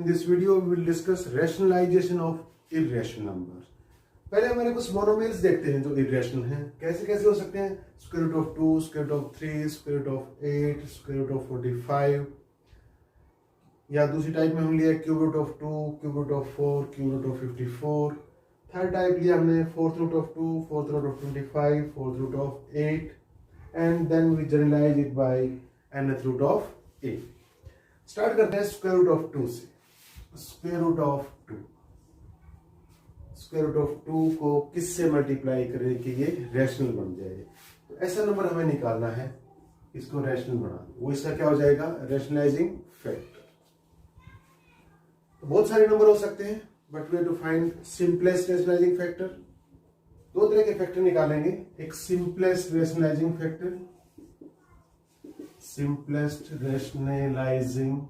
In this video, we will discuss rationalization of irrational numbers. पहले हमारे कुछ monomials देखते हैं जो इरेशनल हैं. कैसे कैसे हो सकते हैं? Square root of 2, square root of 3, square root of 8, square root of 45. या दूसरी टाइप में हम लिया cube root of 2, cube root of 4, cube root of 54. Third type लिया हमने fourth root of 2, fourth root of 25, fourth root of 8, and then we generalize it by nth root of 8. Start करते हैं square root of 2 से. Square root of 2, square root of 2 को किससे multiply करें कि ये रैशनल बन जाए? तो ऐसा नंबर हमें निकालना है, इसको रैशनल बना. वो इसका क्या हो जाएगा? Rationalizing factor. तो बहुत सारे नंबर हो सकते हैं, but we have to find simplest rationalizing factor. दो तरह के फैक्टर निकालेंगे, एक simplest rationalizing factor, simplest rationalizing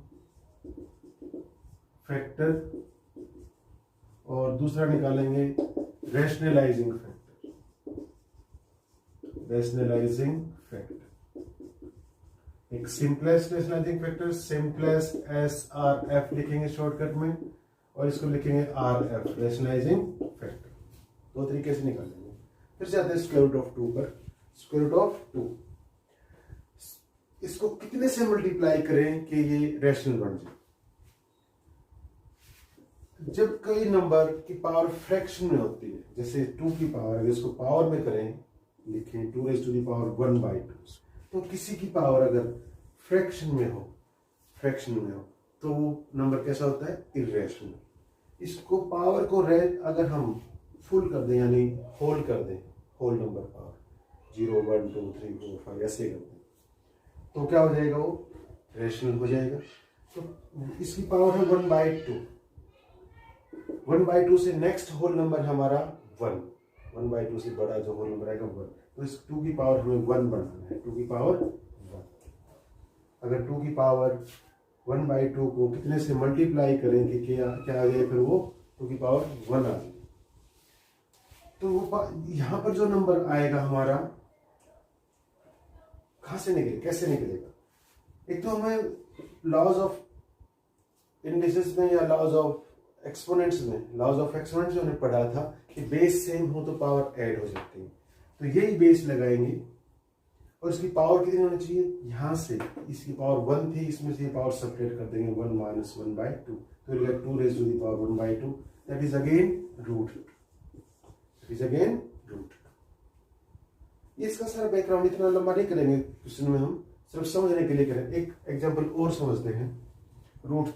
factor, और दूसरा निकालेंगे रैशनलाइजिंग फैक्टर. रैशनलाइजिंग फैक्टर, एक simplest rationalizing factor, simplest SRF लिखेंगे शॉर्टकट में, और इसको लिखेंगे RF रैशनलाइजिंग फैक्टर. दो तरीके से निकालेंगे. फिर से आते हैं स्क्वायर रूट ऑफ 2 पर. स्क्वायर रूट ऑफ 2, इसको कितने से मल्टीप्लाई करें कि ये रैशनल बन जाए? जब कोई नंबर की पावर फ्रैक्शन में होती है, जैसे 2 की पावर, अगर इसको पावर में करें, लिखें 2 raised to the power 1/2, तो किसी की पावर अगर फ्रैक्शन में हो तो वो नंबर कैसा होता है? इर्रेशनल. इसको पावर को अगर हम फुल कर दें, यानी होल कर दें, होल नंबर पावर 0, 1, 2, 3, 4, 5 ऐसे कर दें, तो क्या हो जाएगा? वो रेशनल हो जाएगा. तो इसकी पावर है 1/2. 1/2 से नेक्स्ट होल नंबर हमारा 1. 1/2 से बड़ा जो होल नंबर आएगा 1. तो इस 2 की पावर हमें 1 बनाना है. 2 की पावर 1. अगर 2 की पावर 1/2 को कितने से मल्टीप्लाई करें कि क्या आ जाए? फिर वो 2 की पावर 1 आ जाए. तो वो यहां पर जो नंबर आएगा हमारा, कहां से निकले, कैसे निकलेगा? एक तो हमें लॉज ऑफ इंडिसेस में या लॉज ऑफ एक्सपोनेंट्स में, लॉज ऑफ एक्सपोनेंट्स में हमने पढ़ा था कि बेस सेम हो तो पावर ऐड हो जाती है. तो यही बेस लगाएंगे, और इसकी पावर कितनी होनी चाहिए? यहां से इसकी पावर 1 थी, इसमें से पावर सब्ट्रैक्ट कर देंगे 1 - 1/2. तो will get 2 raised to the power 1/2. That is again root. इसका सारा बैकग्राउंड इतना लंबा नहीं करेंगे क्वेश्चन में, हम सिर्फ समझने के लिए करें. एक एग्जांपल और समझते हैं. रूट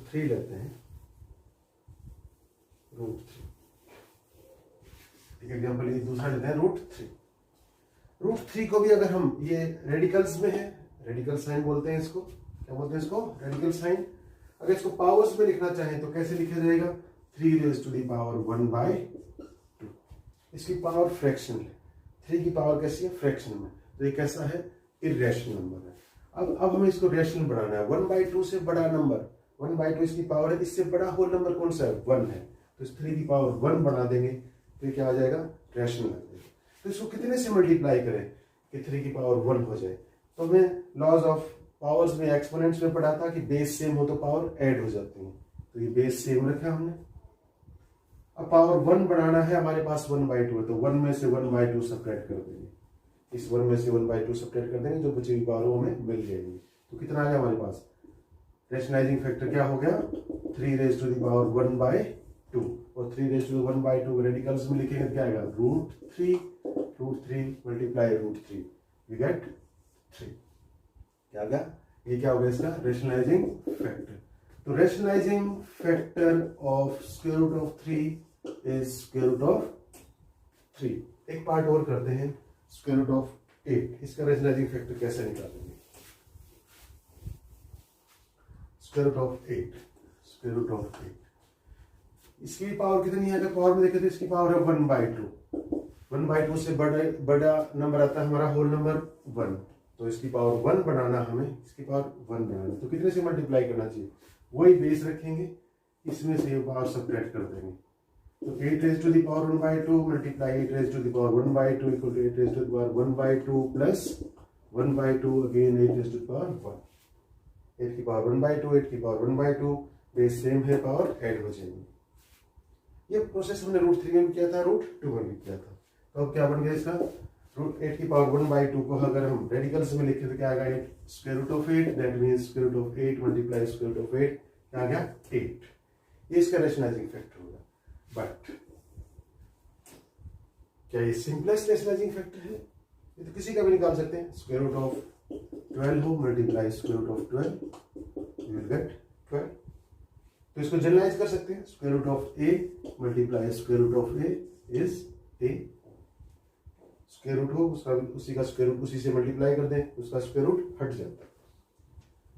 थ्री लेते हैं. एक एग्जांपल ये दूसरा लेते हैं. रूट थ्री को भी अगर हम, ये रेडिकल्स में है, रेडिकल साइन बोलते हैं इसको. क्या बोलते हैं इसको? Radical sign. अगर इसको पावर्स में लिखना चाहें तो कैसे लिखा जाएगा? 3 raised to the power 1/2. इसकी पावर फ्रैक्शन है. 3 की पावर कैसी है? फ्रैक्शन में. तो ये कैसा है? इर्रेशनल नंबर है. अब हमें इसको रैशनल बनाना है. 1/2 से बड़ा नंबर, 1/2 इसकी पावर है, इससे बड़ा होल नंबर कौन सा है? 1 है. तो इस 3 की पावर 1 बना देंगे, तो ये क्या आ जाएगा? रैशनल आ जाएगा. तो इसको कितने से मल्टीप्लाई करें कि 3 की पावर 1 हो जाए? तो हमें लॉज ऑफ पावर्स में, एक्सपोनेंट्स में पढ़ा था कि बेस सेम हो तो पावर ऐड हो जाती है. तो ये बेस सेम रखा हमने. अब पावर 1 बनाना है, हमारे पास 1/2 है, तो 1 में से 1/2 सब्ट्रैक्ट कर देंगे. इस 1 में से 1/2 सब्ट्रैक्ट कर देंगे, जो बची हुई पावर हमें मिल जाएगी. तो कितना आ गया हमारे पास? रैशनलाइजिंग फैक्टर क्या हो गया? 3 raised to the power 1/2. और 3 raised to the 1/2 रेडिकल्स में लिखेंगे क्या आएगा? Root three multiply √3, we get 3. क्या आ गया? ये क्या हो गया इसका? Rationalising factor. तो rationalising factor of square root of 3 is square root of 3. एक पार्ट और करते हैं. स्क्वायर रूट ऑफ 8, इसका रैशनलाइजिंग फैक्टर कैसे निकालेंगे? स्क्वायर रूट ऑफ 8, इसकी भी पावर कितनी है? अगर पावर में देखें तो इसकी पावर है 1/2. 1/2 से बड़ा नंबर आता है हमारा होल नंबर 1. तो इसकी पावर 1 बनाना, हमें इसकी पावर 1 बनाना, तो कितने से मल्टीप्लाई करना चाहिए? वही बेस रखेंगे, इसमें से पावर सब्ट्रैक्ट कर देंगे. तो 8 raised to the power 1/2 multiply 8 raised to the power 1/2 equal to 8 raised to the power 1/2 plus 1/2 again 8 raised to the power 1. 8 की पावर 1/2, 8 की पावर 1/2, बेस सेम है, पावर ऐड हो जाएंगे। ये प्रोसेस हमने रूट 3 में भी किया था, रूट 2 में भी किया था। तो अब क्या बन गया इसका, रूट 8 की पावर 1/2 को अगर हम रेडिकल्स में लिखें तो क्या आ गया, 8 square root of 8, that means square root of 8 multiply square root of 8, क्या आ गया 8। ये इसका रेशनलाइजिंग फैक्टर होगा। बट क्या ये सिंपलेस्ट रेशनलाइजिंग फैक्टर है? ये तो किसी का भी निकाल सकते हैं। स्क्वायर रूट ऑफ 12 हो multiply square root of 12, you will get 12। तो इसको जनरलाइज कर सकते हैं, square root of a multiply square root of a is a। Square root हो उसका उसी का स्क्वायर रूट उसी से मल्टीप्लाई कर दें, उसका स्क्वायर रूट हट जाता है।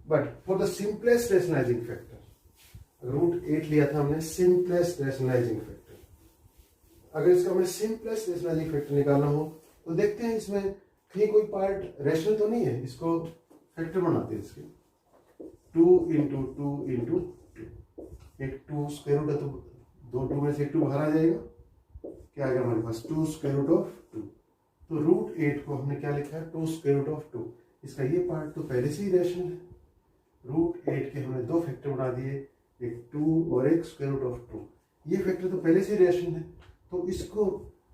But for the simplest rationalising factor, root 8 लिया था हमने सिंपलेस्ट रेशनलाइजिंग फैक्टर, अगर इसका हमें सिंपलेस्ट रेशनलाइजिंग फैक्टर निकालना हो तो देखते हैं इसमें कहीं कोई पार्ट रेशनल तो नहीं है, इसको फैक्टर बनाते हैं इसके। 2 इंटू 2 इंटू 2, एक 2 स्क्वायर रूट है तो 2 2 में से 2 बाहर आ जाएगा, क्या आ गया हमारे पास 2 स्क्वायर रूट ऑफ 2। तो रूट 8 को हमने क्या लिखा है 2 स्क्वायर रूट ऑफ 2। इसका ये पार्ट तो पहले से ही रेशनल है। रूट 8 के हमने 2 फैक्टर बना दिए, एक 2 और एक स्क्वायर रूट ऑफ 2। ये फैक्टर तो पहले से ही रेशनल है, तो इसको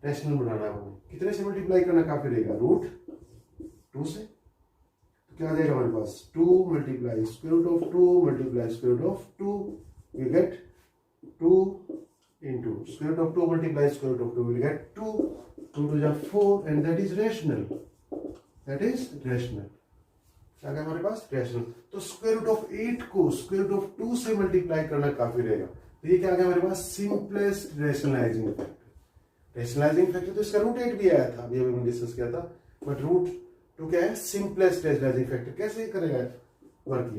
रैशनल बनाना हमें कितने से मल्टीप्लाई करना काफी रहेगा, रूट 2 से। तो क्या आ जाएगा हमारे पास 2 multiply square root of 2 multiply square root of 2, we get 2 into square root of 2 multiply square root of 2, we get 2 2 जा 4 and that is rational, that is rational. क्या गया हमारे पास रेशनल। तो स्क्वायर रूट ऑफ 8 को square root of 2 से multiply करना काफी रहेगा। तो ये क्या गया हमारे पास simplest rationalising factor. Rationalising factor तो इसका रूट 8 भी आया था, अभी हमने डिस्कस किया था, बट रूट 2 क्या है सिंपलेस्ट रेशनलाइजिंग फैक्टर। कैसे करेगा वर्क,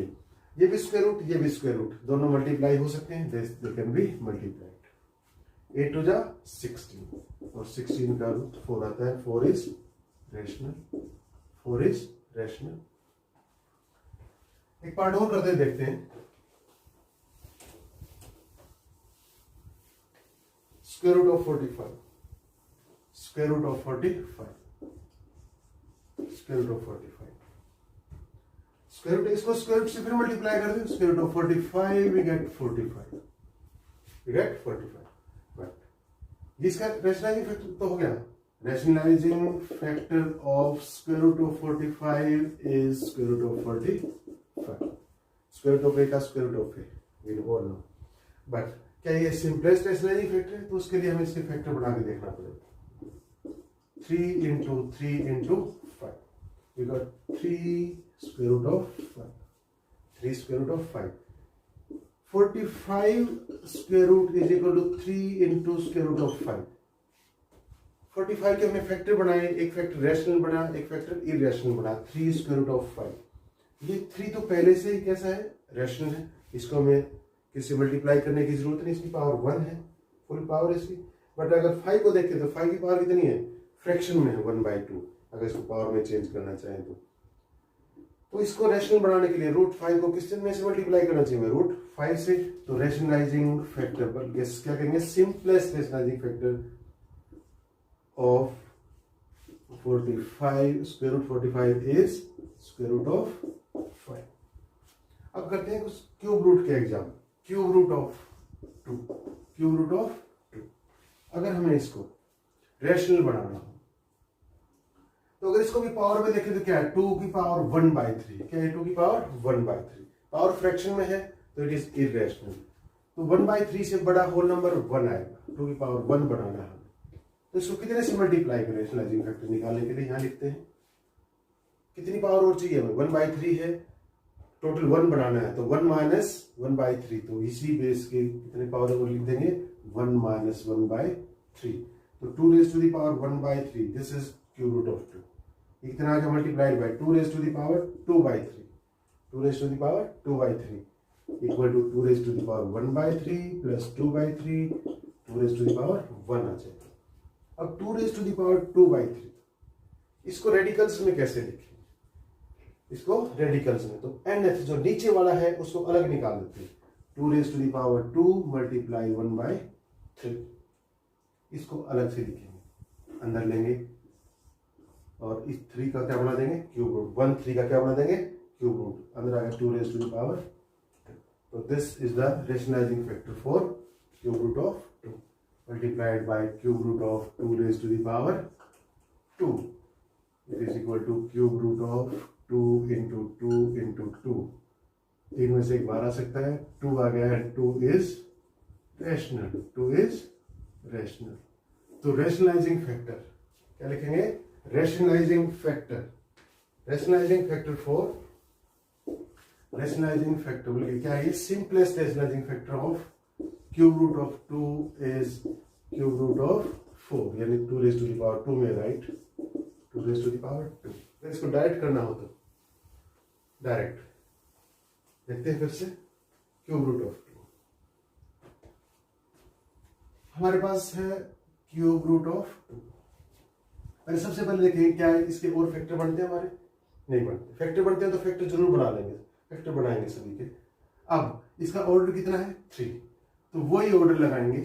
ये भी स्क्वायर रूट ये भी स्क्वायर रूट दोनों मल्टीप्लाई हो सकते हैं, दे कैन बी मल्टीप्लाइड। 8 2 जा 16 और 16 का रूट 4 आता है, 4 इज रेशनल, 4 इज रेशनल। एक पार्ट और करते देखते हैं। Square root of 45, square root of 45, square root of 45, square root इसको स्क्वायर रूट से फिर मल्टीप्लाई कर दें, square root of 45 we get 45, we get 45। But इसका रेशनलाइजिंग फैक्टर तो हो गया। Rationalizing factor of square root of 45 is square root of 45, square root of a का square root of a, we all know. But क्या ये simplest rationalising factor है? तो उसके लिए हमें इसके फैक्टर बना के देखना पड़ेगा। 3 into 3 into 5, we got 3 square root of 5, 3 square root of 5। 45 square root is equal to 3 into square root of 5। 45 के हमने फैक्टर बनाए, एक फैक्टर रेशनल बना, एक फैक्टर इरेशनल बना, 3 स्क्वायर रूट ऑफ 5। ये 3 तो पहले से ही कैसा है रेशनल है, इसको हमें किसी मल्टीप्लाई करने की जरूरत नहीं, इसकी पावर 1 है, फुल पावर इसकी। बट अगर 5 को देखें तो 5 की पावर कितनी है, फ्रैक्शन में है 1/2, अगर इसको पावर में चेंज करना चाहें तो इसको रेशनल बनाने के लिए रूट 5 को किस में से मल्टीप्लाई करना चाहिए, रूट 5 से। तो रेशनलाइजिंग फैक्टर पर क्या कहेंगे, simplest rationalising factor of 45 square root 45 is square root of 5। अब करते हैं कुछ क्यूब रूट के exam. Cube root of 2, cube root of 2। अगर हमें इसको रेशनल बनाना हो तो अगर इसको भी पावर में देखें तो क्या है 2 की पावर 1/3, क्या है 2 की पावर 1/3। पावर फ्रैक्शन में है तो इट इज इरेशनल। तो 1/3 से बड़ा होल नंबर 1 आएगा, 2 की पावर 1 बनाना है तो इसको कितने से मल्टीप्लाई करें रेशनलाइजिंग फैक्टर निकालने के लिए, यहां लिखते हैं कितनी पावर और चाहिए हमें, 1/3 है, टोटल 1 बनाना है तो 1 माइनस 1/3, तो इसी बेस के कितने पावर और लिख देंगे 1 माइनस 1/3। तो 2 raise to the power 1/3, this is cube root of 2। कितना आ गया multiplied by 2 raise to the power 2/3, 2 raise to the power 2/3 equal to 2 raise to the power 1/3 plus 2/3, 2 raise to the power 1 आ जाएगा। अब 2 raise to the power 2/3 इसको radicals में कैसे लिखें, इसको रेडिकल्स में तो nth जो नीचे वाला है उसको अलग निकाल देते हैं, 2 raise to the power 2 multiply 1/3, इसको अलग से लिखेंगे, अंदर लेंगे और इस 3 का क्या बना देंगे क्यूब रूट, 1 3 का क्या बना देंगे क्यूब रूट, अंदर आ गया 2 रेज टू द पावर 2। तो this is the rationalizing factor for cube root of 2 multiplied by cube root of 2 raise to the power 2, it is equal to cube root of 2 into 2 into 2। 3 में से एक बाहर आ सकता है, 2 आ गया है, 2 is rational, 2 is rational. तो rationalising factor क्या लिखेंगे? Rationalizing factor, rationalising factor for rationalizing factor बोलिए क्या है? Simplest rationalising factor of cube root of 2 is cube root of 4, यानी 2 रेज टू द पावर 2 में, right, 2 raise to the power 2। अगर इसको डायरेक्ट करना हो तो डायरेक्ट देखते हैं फिर से। क्यूब रूट ऑफ 2 हमारे पास है क्यूब रूट ऑफ 2। अरे सबसे पहले देखिए क्या है, इसके और फैक्टर बनते हैं हमारे? नहीं बनते। फैक्टर बनते हैं तो फैक्टर जरूर बना लेंगे, फैक्टर बनाएंगे सभी के। अब इसका ऑर्डर कितना है? 3, तो वही ऑर्डर लगाएंगे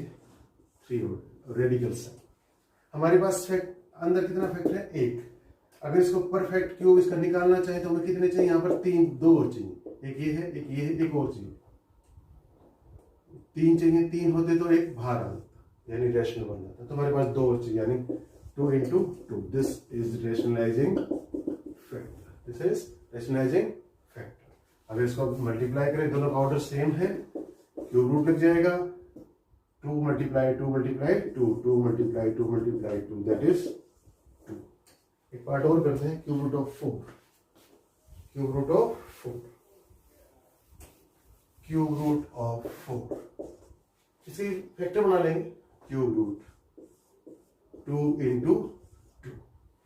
3 ऑर्डर रेडिकल साइन। हमारे पास अंदर कितना फैक्टर है? 1। अगर इसको परफेक्ट क्यूब इसका निकालना चाहे तो हमें कितने चाहिए? यहाँ पर 3, 2 और चाहिए, एक ये है, एक ये है, एक और चाहिए, 3 चाहिए। 3 होते तो एक बाहर आ जाता, यानी रेशनल बन जाता। तो हमारे पास 2 और चाहिए, यानी 2 into 2। This is rationalizing factor, this is rationalizing factor. अगर इसको मल्टीप्लाई करें, दोनों का ऑर्डर सेम है, क्यूब रूट लग जाएगा 2 multiply 2 multiply 2, 2 multiply 2 multiply 2, that is 2। एक पार्ट और करते हैं, cube root of 4, cube root of 4, cube root of 4। इसे फैक्टर बना लेंगे, क्यूब रूट 2 इंटू 2,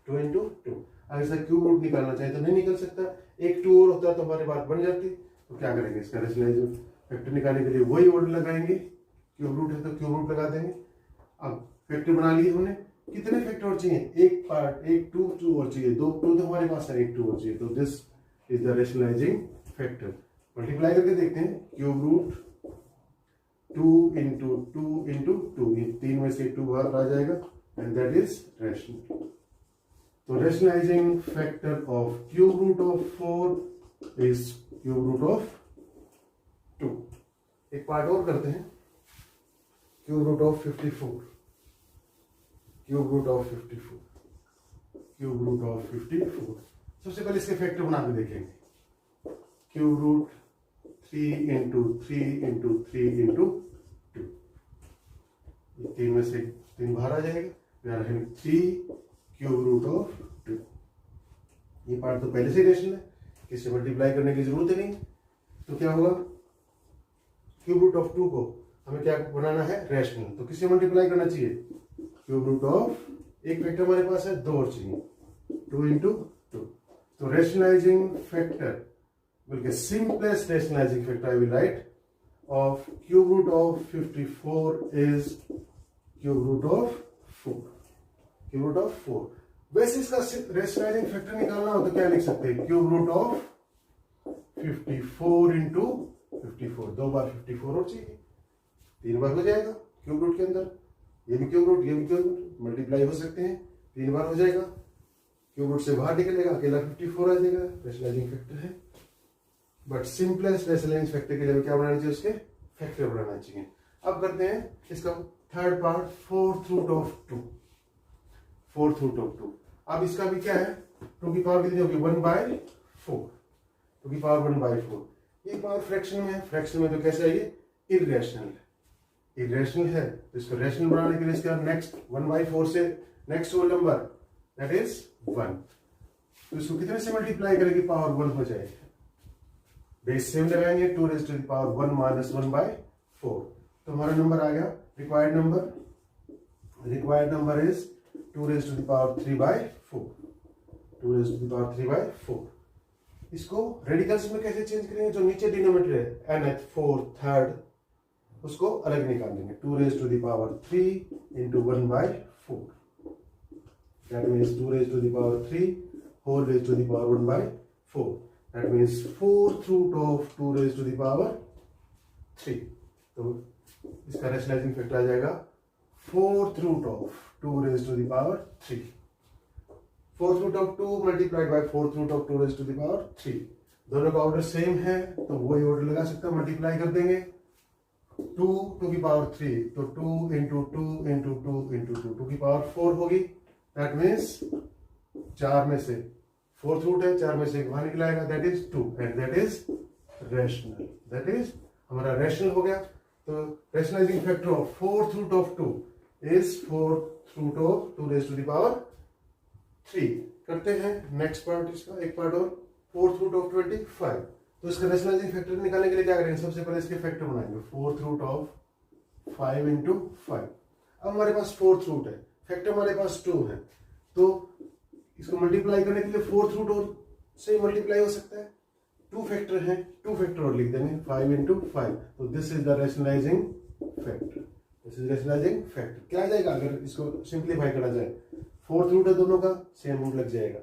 2 इंटू 2। अगर इसका क्यूब रूट निकालना चाहे तो नहीं निकल सकता, एक 2 और होता तो हमारी बात बन जाती। तो क्या करेंगे? इसका रेशनलाइजिंग फैक्टर निकालने के लिए वही ऑर्डर लगाएंगे, क्यूब रूट है तो क्यूब रूट लगा देंगे। अब फैक्टर बना लिए हमने, कितने फैक्टर और चाहिए? एक पार्ट, एक 2 और चाहिए, 2 तो हमारे पास है, एक 2 और चाहिए। तो this is the rationalizing factor. Multiply करके देखते हैं, क्यूब रूट 2 इंटू 2 इंटू 2, ये 3 में से 2 बाहर आ जाएगा, एंड दैट इज रेशनल। तो rationalising factor of cube root of 4 is cube root of 2। एक पार्ट और करते हैं, cube root of 54, cube root of 54, cube root of 54। सबसे पहले इसके फैक्टर बना के देखेंगे, cube root 3 into 3 into 3 into 2, 3 में से 3 बाहर आ जाएगा, 3 क्यूब रूट ऑफ 2। ये पार्ट तो पहले से रेशनल है, किससे मल्टीप्लाई करने की जरूरत नहीं। तो क्या होगा? क्यूब रूट ऑफ 2 को हमें क्या बनाना है? रेशनल। तो किससे मल्टीप्लाई करना चाहिए? क्यूब रूट ऑफ, एक फैक्टर हमारे पास है, 2 और चाहिए, 2 इंटू 2। तो रेशनलाइजिंग फैक्टर बल्कि simplest rationalizing factor I will write of cube root of 54 is cube root of 4, cube root of 4। वैसे इसका रेशनलाइजिंग फैक्टर निकालना हो तो क्या लिख सकते हैं? क्यूब रूट ऑफ 54 इंटू 54, 2 बार 54 और चाहिए, 3 बार हो जाएगा क्यूब रूट के अंदर, ये भी क्यूब रूट, ये भी क्यूब रूट, मल्टीप्लाई हो सकते हैं, 3 बार हो जाएगा, क्यूब रूट से बाहर निकलेगा, अकेला 54 आ जाएगा, रेशनलाइजिंग फैक्टर है। बट सिंपलेस्ट रेशनलाइजिंग फैक्टर के लिए क्या बनाना चाहिए? उसके फैक्टर बनाना चाहिए। अब करते हैं इसका third part, 4th root of 2, 4th root of 2। अब इसका भी क्या है? 2 की पावर कितनी होगी? 1/4, 2 की पावर 1/4। ये पावर फ्रैक्शन में है, फ्रैक्शन में तो कैसे है? ये इरेशनल है, इरेशनल है, तो इसको रेशनल बनाने के लिए इसका नेक्स्ट 1/4 से next whole number that is 1, तो इसको कितने से मल्टीप्लाई करेंगे? पावर 1 हो जाएगी, बेस सेम लगाएंगे, 2 raise to the power 1 minus 1/4। तो हमारा नंबर आ गया, required number is 2 raise to the power 3/4, 2 raise to the power 3/4। इसको रेडिकल्स में कैसे चेंज करेंगे? जो नीचे डिनोमिनेटर है nth, 4th, 3rd, उसको अलग निकाल देंगे, 2 raise to the power 3 into 1/4, that means 2 raise to the power 3 whole raise to the power 1/4, that means 4th root of 2 raised to the power 3। तो इसका रेशनलाइजिंग फैक्टर आ जाएगा 4th root of 2 raised to the power 3, 4th root of 2 multiplied by 4th root of 2 raised to the power 3, दोनों का order same है तो वही order लगा सकते हैं, मल्टीप्लाई कर देंगे। 2 की पावर 3 तो 2 इंटू 2 इंटू 2 इंटू 2 की पावर 4 होगी। दैट मीन्स 4 में से 4th रूट है, 4 में से 1 निकला आएगा, that is 2 and that is rational. That is हमारा रेशनल हो गया। तो rationalising factor of 4th root of 2 is 4th root of 2 raise to the power 3। करते हैं नेक्स्ट पार्ट इसका, एक पार्ट और 4th रूट ऑफ 25। तो इसका रेशनलाइजिंग फैक्टर निकालने के लिए क्या करेंगे, सबसे पहले इसके फैक्टर बनाएंगे 4th रूट ऑफ 5 इंटू 5। अब हमारे पास 4th रूट है, फैक्टर हमारे पास 2 है, तो इसको मल्टीप्लाई करने के लिए 4th रूट और से मल्टीप्लाई हो सकता है। 2 फैक्टर है, 2 फैक्टर और लिख देंगे 5 इंटू 5। तो this is the rationalizing factor. This is rationalizing factor. क्या आ जाएगा अगर इसको सिंप्लीफाई करा जाए, 4th रूट है दोनों का, सेम रूट लग जाएगा,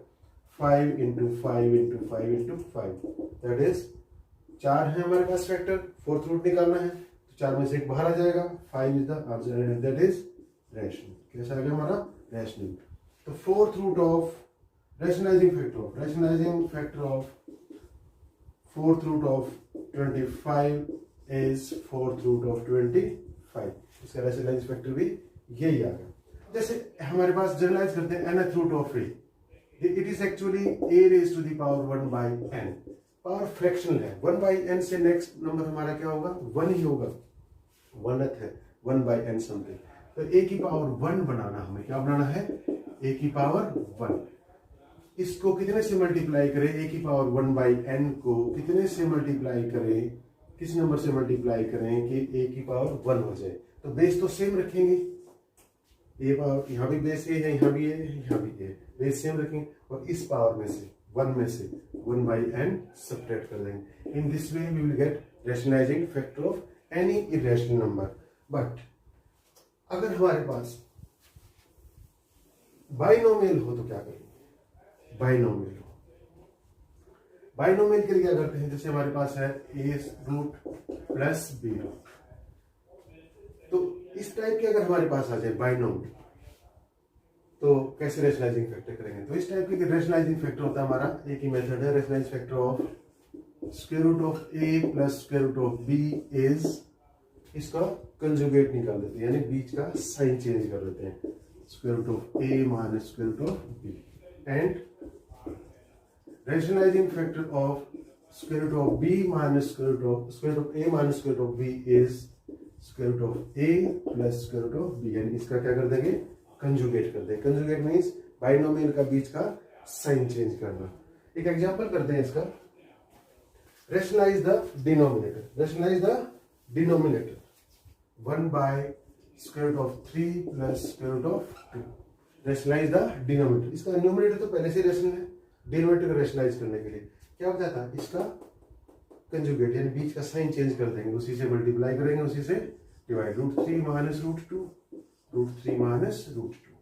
5 into 5 into 5 into 5। That is 4 है हमारे पास फैक्टर, 4th रूट निकालना है तो 4 में से 1 बाहर आ जाएगा, 5 is the answer, that is rational. कैसा आ गया हमारा रैशनल। तो 4th root of rationalizing factor of 4th root of 25 is 4th root of 25। इसका रेशनलाइजिंग फैक्टर भी यही आ गया। जैसे हमारे पास जनरलाइज करते हैं nth root of a, it is actually a raise to the power 1 by n। Power fractional है, 1 by n से नेक्स्ट नंबर हमारा क्या होगा, 1 ही होगा, 1th है, 1 बाई n समथिंग। तो a की पावर 1 बनाना, हमें क्या बनाना है, a की पावर 1। इसको कितने से मल्टीप्लाई करें, a की पावर 1 बाई n को कितने से मल्टीप्लाई करें, किस नंबर से मल्टीप्लाई करें कि a की पावर 1 हो जाए। तो बेस तो सेम रखेंगे, a पावर यहाँ भी बेस a है, यहाँ भी a है, यहाँ भी a, बेस सेम रखेंगे और इस पावर में से 1 में से 1 बाई n सब्ट्रैक्ट कर देंगे। In this way we will get rationalizing factor of any irrational number. But अगर हमारे पास बाइनोमियल हो तो क्या करेंगे, बाइनोमियल हो, बाइनोमियल के लिए क्या करते हैं, जैसे हमारे पास है a root plus b root. तो इस टाइप के अगर हमारे पास आ जाए बाइनोमियल तो कैसे रेशनलाइजिंग फैक्टर करेंगे। तो इस टाइप के रेशनलाइजिंग फैक्टर होता है हमारा, एक ही मेथड है, rationalising factor of square root of a plus square root of b is, इसका कंजुगेट निकाल देते हैं, यानी बीच का साइन चेंज कर देते हैं, square root of a minus square root of b। And rationalizing factor of square root of b minus square root of a minus square root of b is square root of a plus square root of b। यानी इसका क्या कर देंगे, conjugate कर देंगे। Conjugate means binomial का बीच का sign change करना। एक एग्जांपल करते हैं इसका, rationalize the denominator, rationalize the denominator 1 by square root of 3 plus square root of 2। Rationalize the denominator, इसका न्यूमरेटर तो पहले से रेशनल है, डिनोमिनेटर को रेशनलाइज करने के लिए क्या हो जाता है, इसका कंजुगेट यानी बीच का साइन चेंज कर देंगे, उसी से मल्टीप्लाई करेंगे, उसी से divide, root 3 minus root 2, root 3 minus root 2।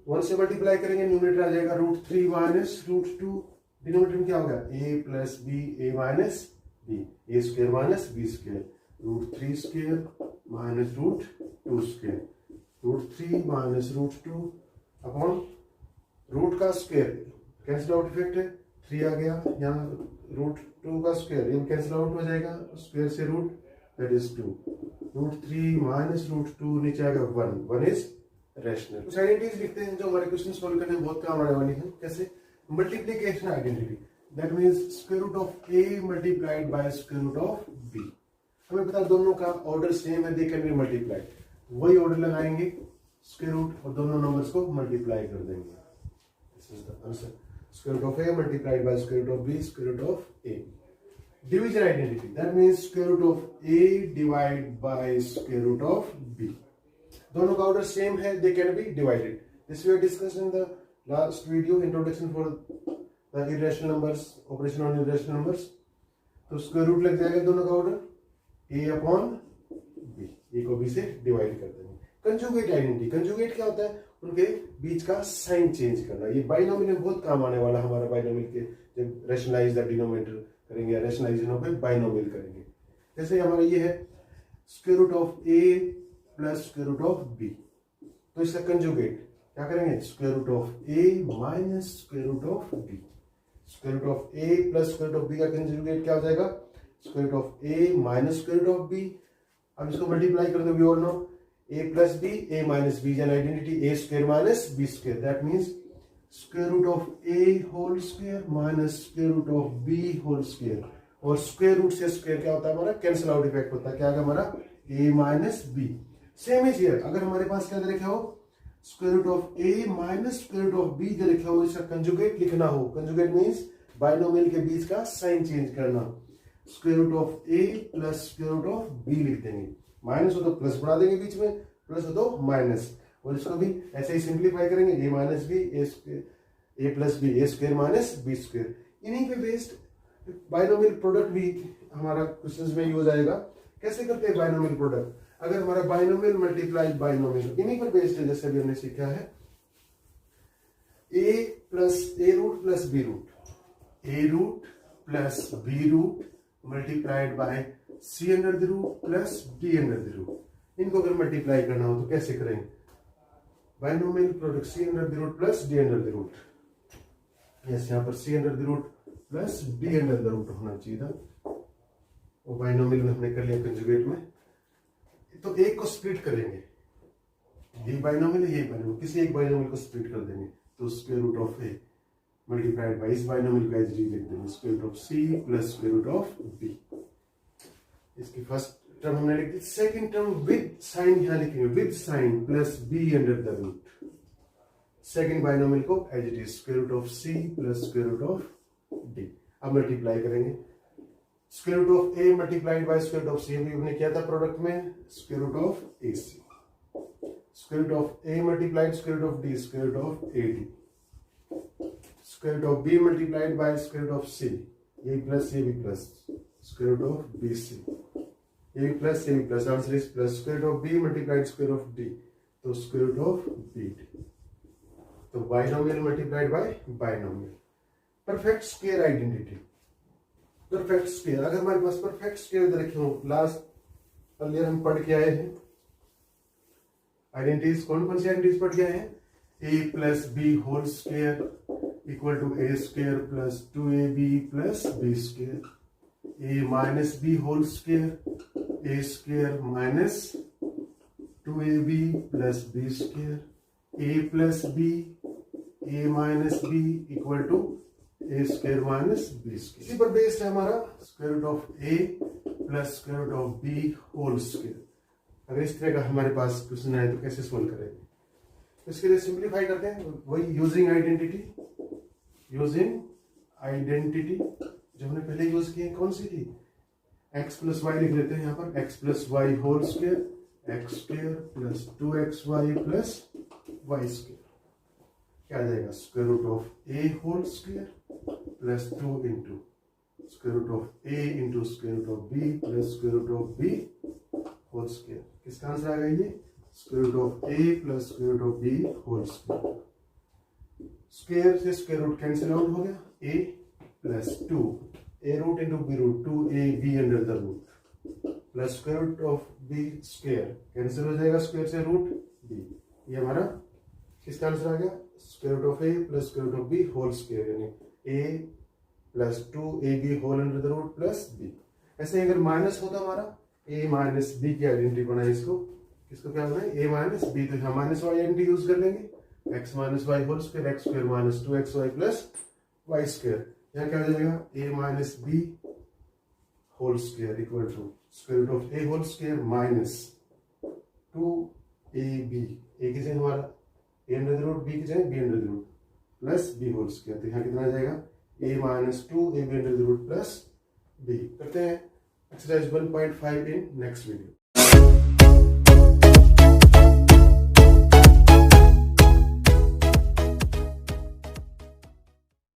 1 से मल्टीप्लाई करेंगे, न्यूमरेटर आ जाएगा रूट 3 माइनस रूट 2। डिनोमिनेटर में क्या होगा, a plus B, a minus B, a square minus B square, root 3 square minus root 2 square, root 3 minus root 2 upon root का square, cancel out effect है, 3 आ गया, यहाँ root 2 का square, ये cancel out हो जाएगा, स्क्वायर से root, that is 2, root 3 minus root 2, नीचे आएगा 1 इज रेशनल। कुछ आइडेंटिटीज लिखते हैं जो हमारे क्वेश्चन सॉल्व करने में बहुत काम आने वाली है। कैसे, multiplication identity, that means square root of a multiplied by square root of b। हमें पता दोनों का ऑर्डर सेम है, दे कैन बी मल्टीप्लाइड, वही ऑर्डर लगाएंगे, स्क्वायर रूट और दोनों नंबर्स को मल्टीप्लाई कर देंगे। This is the answer. Square root of a multiplied by square root of b, square root of a. Division identity, that means square root of a divided by square root of b. दोनों का order same है, they can be divided. This we have discussed in the last video, introduction for the irrational numbers, operation on irrational numbers. तो square root लग जाएगा दोनों का order a upon b, a को b से divide कर देंगे। कंजुगेट आइडेंटिटी, कंजुगेट क्या होता है, उनके बीच का साइन चेंज करना। ये बाइनोमियल में बहुत काम आने वाला हमारा, बाइनोमियल के जब रेशनलाइज द डिनोमिनेटर करेंगे, रेशनलाइजेशन पे बाइनोमियल करेंगे। जैसे हमारा ये है square root of a plus square root of b, तो इसका कंजुगेट क्या करेंगे, square root of a minus square root of b, square root of A plus square root of B का कंजुगेट क्या हो जाएगा, square root of A minus square root of B. अब इसको मल्टीप्लाई कर दो, we all no A plus B, A minus B is an identity, A square minus B square, that means square root of A whole square minus square root of B whole square. और square root से square क्या होता है हमारा, cancel out effect होता है, क्या आएगा हमारा a minus B. Same is here, अगर हमारे पास क्या दे रखा हो, square root of a minus square root of b दे रखा हो, इसका कंजुगेट लिखना हो, कंजुगेट मींस बाइनोमियल के बीच का साइन चेंज करना, square root of a plus square root of b लिख देंगे, माइनस हो तो प्लस बढ़ा देंगे बीच में, प्लस हो तो माइनस, और इसको भी ऐसे ही सिंप्लीफाई करेंगे, a minus B A plus B A square minus B square. इन्हीं पे बेस्ड बाइनोमियल प्रोडक्ट भी हमारा क्वेश्चंस में यूज आएगा। कैसे करते हैं बाइनोमियल प्रोडक्ट, अगर हमारा बाइनोमियल मल्टीप्लाई बाइनोमियल, इन्हीं पर बेस्ड है, जैसे अभी हमने सीखा है A root plus B root, A root plus B root multiplied by C under the root plus D under the root. इनको अगर मल्टीप्लाई करना हो तो कैसे करेंगे, binomial product C under the root plus D under the root, yes यहाँ पर C under the root plus D under the root होना चाहिए था, वो बाइनोमियल में हमने कर लिया कंजुगेट में। तो एक को स्प्लिट करेंगे, ये बाइनोमियल है, ये बाइनोमियल, किसी एक बाइनोमियल को स्प्लिट कर देंगे, तो square root of A multiplied by इस बाइनोमियल का एज लिख देंगे, square root of C plus square root of B. इसकी फर्स्ट टर्म हमने लिख दी, सेकंड टर्म विद साइन यहां लिखेंगे, with sign plus B under the root, second binomial को as it is square root of C plus square root of D. अब multiply करेंगे, square root of A multiplied by square root of C, अभी हमने किया था product में, square root of A C, square root of A multiplied square root of D, square root of A D, square root of B multiplied by square root of C, A plus A B plus square root of B C, A plus A B plus, answer is plus square root of B multiplied square of D, तो square root of B D. तो binomial multiplied by binomial. Perfect square identity, perfect square, अगर हमारे पास perfect square दे रखे हो, last earlier हम पढ़ के आए हैं आइडेंटिटीज, कौन कौन सी आइडेंटिटीज पढ़ के आए हैं, A plus B whole square equal to A square plus 2ab plus B square, A minus B whole square A square minus 2ab plus B square, A plus B A minus B equal to A square minus B square. इसी पर based है हमारा square root of A plus square root of B whole square. अगर इस तरह का हमारे पास question आए तो कैसे सोल्व करेंगे, तो इसके लिए सिंप्लीफाई करते हैं, वही यूजिंग आइडेंटिटी, यूजिंग आइडेंटिटी जो हमने पहले यूज की है, कौन सी थी, एक्स प्लस वाई लिख लेते हैं यहाँ पर, X plus Y whole square, X square plus 2xy plus Y square, क्या आ जाएगा, square root of A whole square plus 2 into square root of A into square root of B plus square root of B whole square. किसका answer आ गया ये, square root of A plus square root of B whole square. Square से square root cancel out हो गया, A plus 2 A root into B root 2ab under the root plus square root of B square cancel हो जाएगा, square से root B, ये हमारा किसका answer आ गया, square root of A plus square root of B whole square, यानी A plus 2ab whole under the root plus B. ऐसे अगर माइनस होता हमारा ए माइनस बी की आइडेंटिटी बनाए, इसको किसको क्या बनाए, ए माइनस बी, तो यहाँ माइनस वाई आइडेंटिटी यूज कर लेंगे, X minus Y whole square, X square minus 2xy plus Y square, यहाँ क्या हो जाएगा, A minus B whole square equal to square root of A whole square minus 2ab, A की जगह हमारा A under the root, B की जगह B under the root plus B whole square, तो यहाँ कितना आ जाएगा, A minus 2ab under the root plus B. करते हैं एक्सरसाइज 1.5 इन नेक्स्ट वीडियो।